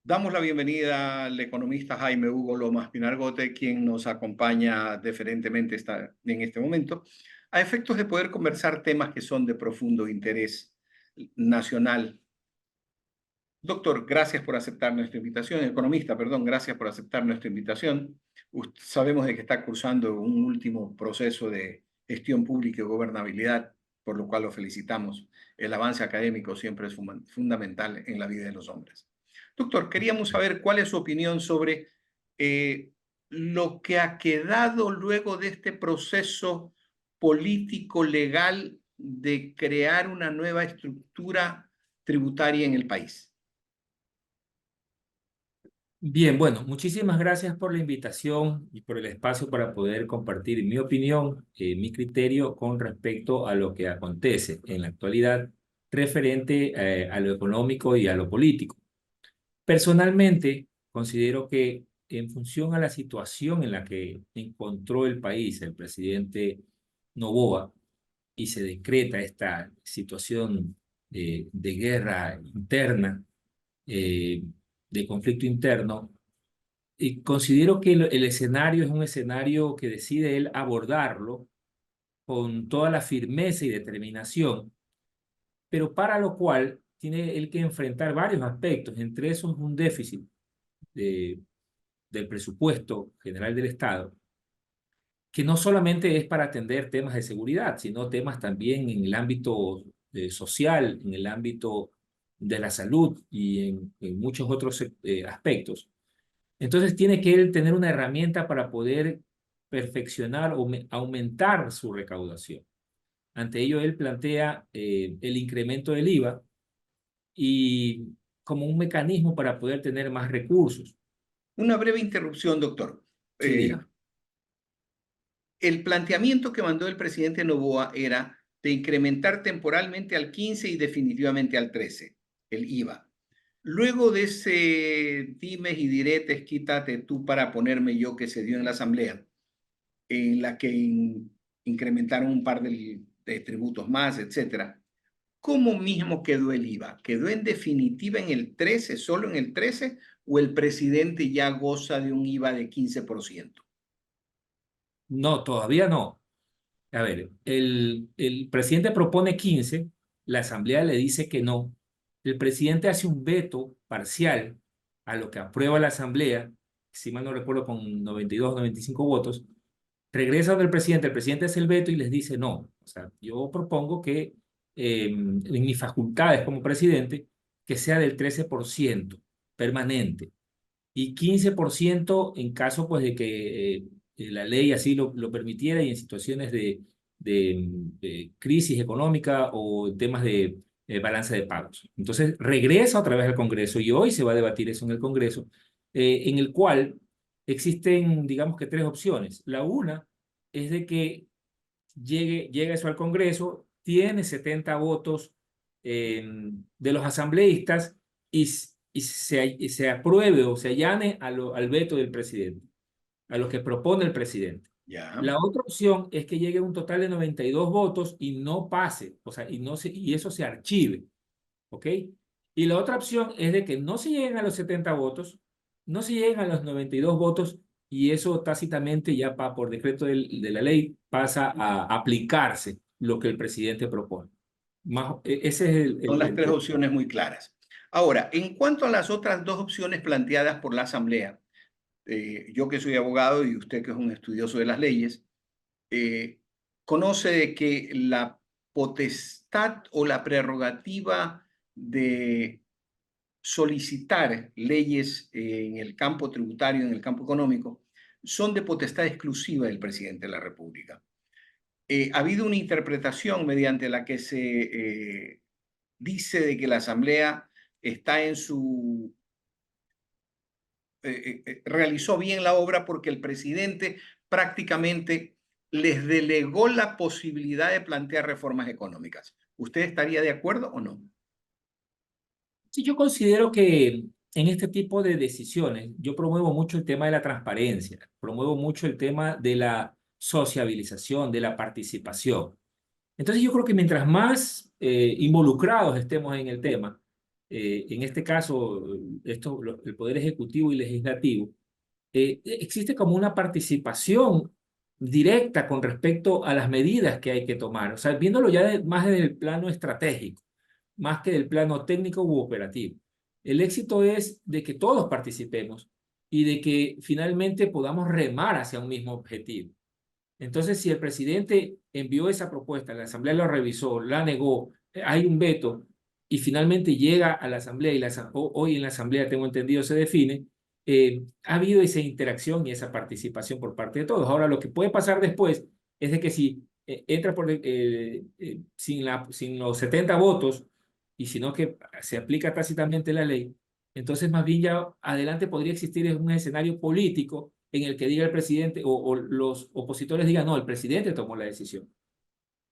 Damos la bienvenida al economista Jaime Hugo Lomas Pinargote, quien nos acompaña deferentemente en este momento, a efectos de poder conversar temas que son de profundo interés nacional. Doctor, gracias por aceptar nuestra invitación. Economista, perdón, gracias por aceptar nuestra invitación. Sabemos de que está cursando un último proceso de gestión pública y gobernabilidad, por lo cual lo felicitamos. El avance académico siempre es fundamental en la vida de los hombres. Doctor, queríamos saber cuál es su opinión sobre lo que ha quedado luego de este proceso político legal de crear una nueva estructura tributaria en el país. Bien, bueno, muchísimas gracias por la invitación y por el espacio para poder compartir mi opinión, mi criterio con respecto a lo que acontece en la actualidad referente a lo económico y a lo político. Personalmente, considero que en función a la situación en la que encontró el país el presidente Noboa y se decreta esta situación de guerra interna, eh, de conflicto interno, y considero que el escenario es un escenario que decide él abordarlo con toda la firmeza y determinación, pero para lo cual tiene él que enfrentar varios aspectos, entre esos un déficit de- del presupuesto general del Estado, que no solamente es para atender temas de seguridad, sino temas también en el ámbito social, en el ámbito de la salud y en muchos otros aspectos. Entonces tiene que él tener una herramienta para poder perfeccionar o aumentar su recaudación. Ante ello, él plantea el incremento del IVA y como un mecanismo para poder tener más recursos. Una breve interrupción, doctor. Sí, Eh, diga. el planteamiento que mandó el presidente Noboa era de incrementar temporalmente al 15 y definitivamente al 13 el IVA. Luego de ese dimes y diretes, quítate tú para ponerme yo que se dio en la Asamblea, en la que incrementaron un par de tributos más, etcétera. ¿Cómo mismo quedó el IVA? ¿Quedó en definitiva en el 13, solo en el 13, o el presidente ya goza de un IVA de 15%? No, todavía no. A ver, el presidente propone 15, la asamblea le dice que no. El presidente hace un veto parcial a lo que aprueba la asamblea, si mal no recuerdo, con 92, 95 votos. Regresa del presidente, el presidente hace el veto y les dice no. O sea, yo propongo que en mis facultades como presidente, que sea del 13% permanente y 15% en caso pues de que la ley así lo permitiera y en situaciones de crisis económica o temas de balance de pagos. Entonces regresa otra vez al Congreso y hoy se va a debatir eso en el Congreso, en el cual existen, digamos que tres opciones. La una es de que llegue eso al Congreso, tiene 70 votos de los asambleístas y se apruebe o se allane al veto del presidente, a lo que propone el presidente. Ya. La otra opción es que llegue un total de 92 votos y no pase, o sea, y eso se archive, ¿ok? Y la otra opción es de que no se lleguen a los 70 votos, no se lleguen a los 92 votos y eso tácitamente ya por decreto de la ley pasa a aplicarse lo que el presidente propone. Ese es Son las tres opciones muy claras. Ahora, en cuanto a las otras dos opciones planteadas por la Asamblea, yo que soy abogado y usted que es un estudioso de las leyes, eh, conoce de que la potestad o la prerrogativa de solicitar leyes en el campo tributario, en el campo económico, son de potestad exclusiva del presidente de la República. Ha habido una interpretación mediante la que se dice de que la Asamblea está en su realizó bien la obra porque el presidente prácticamente les delegó la posibilidad de plantear reformas económicas. ¿Usted estaría de acuerdo o no? Sí, yo considero que en este tipo de decisiones yo promuevo mucho el tema de la transparencia, promuevo mucho el tema de la sociabilización, de la participación. Entonces yo creo que mientras más involucrados estemos en el tema, en este caso, el Poder Ejecutivo y Legislativo, existe como una participación directa con respecto a las medidas que hay que tomar. O sea, viéndolo ya más desde el plano estratégico, más que del plano técnico u operativo. El éxito es de que todos participemos y de que finalmente podamos remar hacia un mismo objetivo. Entonces, si el presidente envió esa propuesta, la Asamblea la revisó, la negó, hay un veto y finalmente llega a la Asamblea y hoy en la Asamblea, tengo entendido, se define, ha habido esa interacción y esa participación por parte de todos. Ahora, lo que puede pasar después es de que si entra sin los 70 votos y sino que se aplica tácitamente la ley, entonces más bien ya adelante podría existir un escenario político en el que diga el presidente o los opositores digan, no, el presidente tomó la decisión.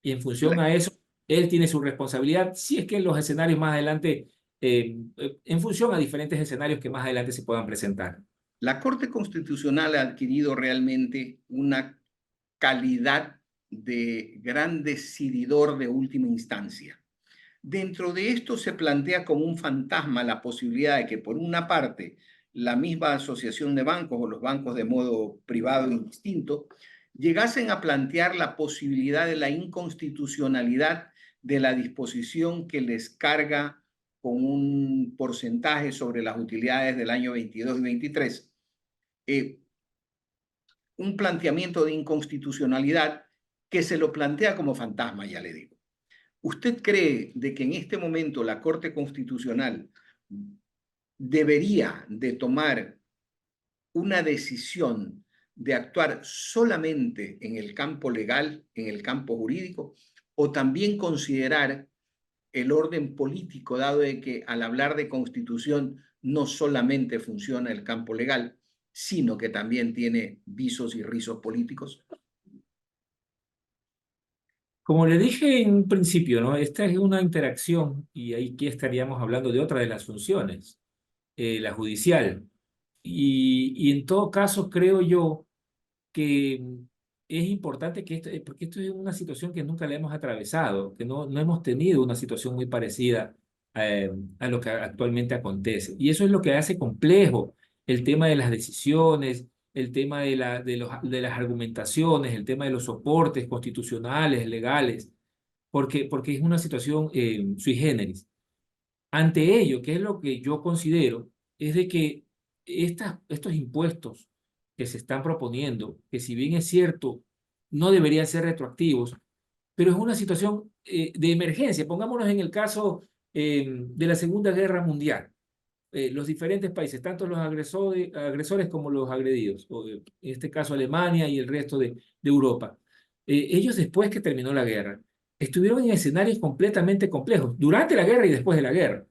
Y en función a eso, él tiene su responsabilidad, si es que en los escenarios más adelante, en función a diferentes escenarios que más adelante se puedan presentar. La Corte Constitucional ha adquirido realmente una calidad de gran decididor de última instancia. Dentro de esto se plantea como un fantasma la posibilidad de que, por una parte, la misma asociación de bancos o los bancos de modo privado y distinto llegasen a plantear la posibilidad de la inconstitucionalidad de la disposición que les carga con un porcentaje sobre las utilidades del año 22 y 23, un planteamiento de inconstitucionalidad que se lo plantea como fantasma, ya le digo. ¿Usted cree de que en este momento la Corte Constitucional debería de tomar una decisión de actuar solamente en el campo legal, en el campo jurídico, o también considerar el orden político, dado de que al hablar de constitución no solamente funciona el campo legal, sino que también tiene visos y rizos políticos? Como le dije en un principio, ¿no? Esta es una interacción y aquí estaríamos hablando de otra de las funciones, la judicial. Y en todo caso, creo yo que es importante que porque esto es una situación que nunca la hemos atravesado, que no hemos tenido una situación muy parecida a lo que actualmente acontece. Y eso es lo que hace complejo el tema de las decisiones, el tema de las argumentaciones, el tema de los soportes constitucionales, legales, porque es una situación sui generis. Ante ello, ¿qué es lo que yo considero? Es de que estos impuestos que se están proponiendo, que si bien es cierto, no deberían ser retroactivos, pero es una situación de emergencia. Pongámonos en el caso de la Segunda Guerra Mundial. Los diferentes países, tanto los agresores como los agredidos, en este caso Alemania y el resto de Europa, ellos después que terminó la guerra, estuvieron en escenarios completamente complejos, durante la guerra y después de la guerra.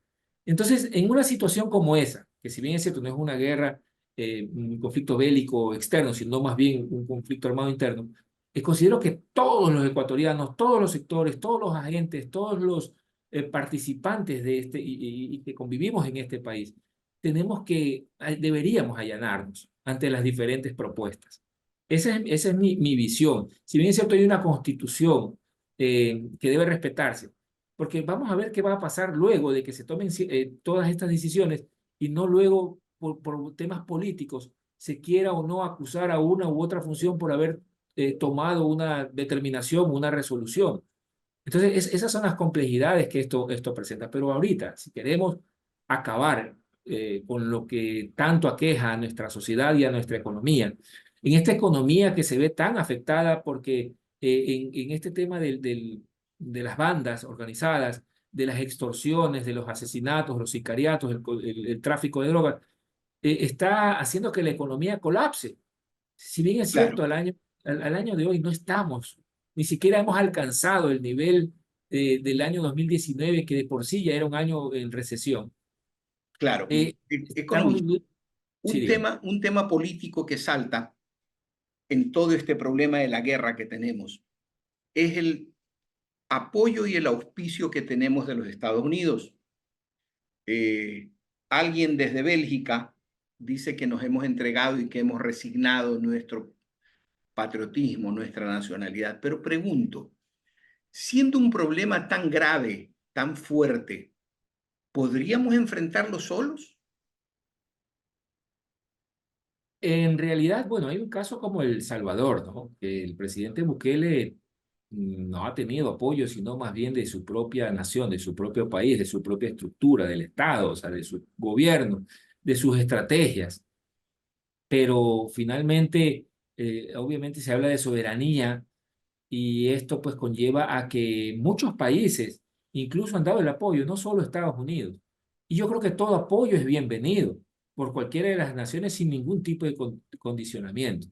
Entonces, en una situación como esa, que si bien es cierto, no es una guerra, un conflicto bélico externo, sino más bien un conflicto armado interno, considero que todos los ecuatorianos, todos los sectores, todos los agentes, todos los participantes de y que convivimos en este país, deberíamos allanarnos ante las diferentes propuestas. Esa es mi visión. Si bien es cierto, hay una constitución que debe respetarse, porque vamos a ver qué va a pasar luego de que se tomen todas estas decisiones y no luego por temas políticos se quiera o no acusar a una u otra función por haber tomado una determinación, una resolución. Entonces, esas son las complejidades que esto presenta. Pero ahorita, si queremos acabar con lo que tanto aqueja a nuestra sociedad y a nuestra economía, en esta economía que se ve tan afectada porque en este tema de las bandas organizadas, de las extorsiones, de los asesinatos, los sicariatos, el tráfico de drogas, está haciendo que la economía colapse. Si bien es cierto, Claro, al año de hoy no estamos, ni siquiera hemos alcanzado el nivel del año 2019, que de por sí ya era un año en recesión. claro. Estamos Economista, viviendo... Sí, dígame. un tema político que salta en todo este problema de la guerra que tenemos es el apoyo y el auspicio que tenemos de los Estados Unidos. Eh, Alguien desde Bélgica dice que nos hemos entregado y que hemos resignado nuestro patriotismo, nuestra nacionalidad. Pero pregunto, siendo un problema tan grave, tan fuerte, ¿Podríamos enfrentarlo solos? En realidad, bueno, hay un caso como El Salvador, ¿no? Que el presidente Bukele no ha tenido apoyo, sino más bien de su propia nación, de su propio país, de su propia estructura, del Estado, o sea, de su gobierno, de sus estrategias. Pero finalmente, obviamente se habla de soberanía y esto pues conlleva a que muchos países incluso han dado el apoyo, no solo Estados Unidos. Y yo creo que todo apoyo es bienvenido por cualquiera de las naciones sin ningún tipo de condicionamiento.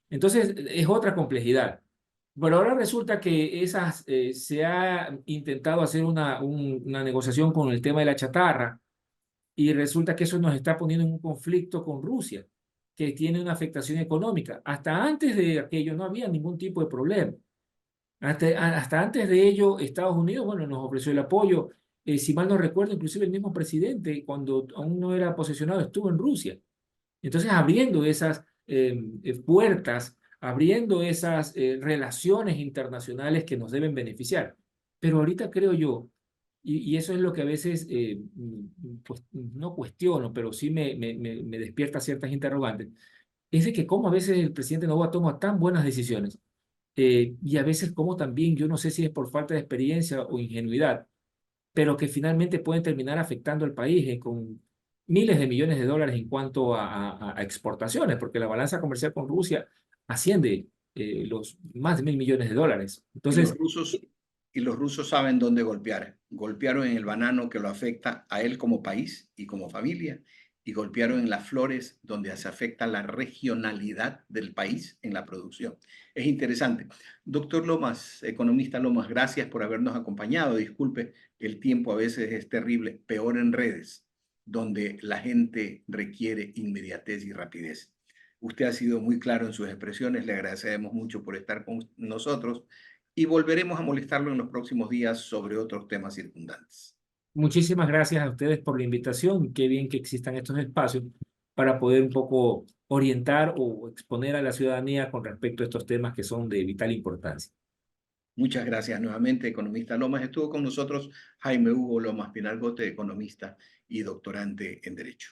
Entonces, es otra complejidad. Pero ahora resulta que se ha intentado hacer una negociación con el tema de la chatarra y resulta que eso nos está poniendo en un conflicto con Rusia, que tiene una afectación económica. Hasta antes de aquello no había ningún tipo de problema. Hasta antes de ello, Estados Unidos, bueno, nos ofreció el apoyo. Si mal no recuerdo, inclusive el mismo presidente, cuando aún no era posesionado, estuvo en Rusia. Entonces, abriendo esas puertas, abriendo esas relaciones internacionales que nos deben beneficiar. Pero ahorita creo yo, y eso es lo que a veces pues, no cuestiono, pero sí me despierta ciertas interrogantes, es de que cómo a veces el presidente Noboa toma tan buenas decisiones y a veces como también, yo no sé si es por falta de experiencia o ingenuidad, pero que finalmente pueden terminar afectando al país con miles de millones de dólares en cuanto a exportaciones, porque la balanza comercial con Rusia asciende los más de $1.000 millones. Y Entonces, los rusos saben dónde golpear. Golpearon en el banano que lo afecta a él como país y como familia, y golpearon en las flores donde se afecta la regionalidad del país en la producción. Es interesante. Doctor Lomas, economista Lomas, gracias por habernos acompañado. Disculpe, el tiempo a veces es terrible, peor en redes, donde la gente requiere inmediatez y rapidez. Usted ha sido muy claro en sus expresiones, le agradecemos mucho por estar con nosotros y volveremos a molestarlo en los próximos días sobre otros temas circundantes. muchísimas gracias a ustedes por la invitación. Qué bien que existan estos espacios para poder un poco orientar o exponer a la ciudadanía con respecto a estos temas que son de vital importancia. Muchas gracias nuevamente, economista Lomas. Estuvo con nosotros Jaime Hugo Lomas Pinalgote, economista y doctorante en Derecho.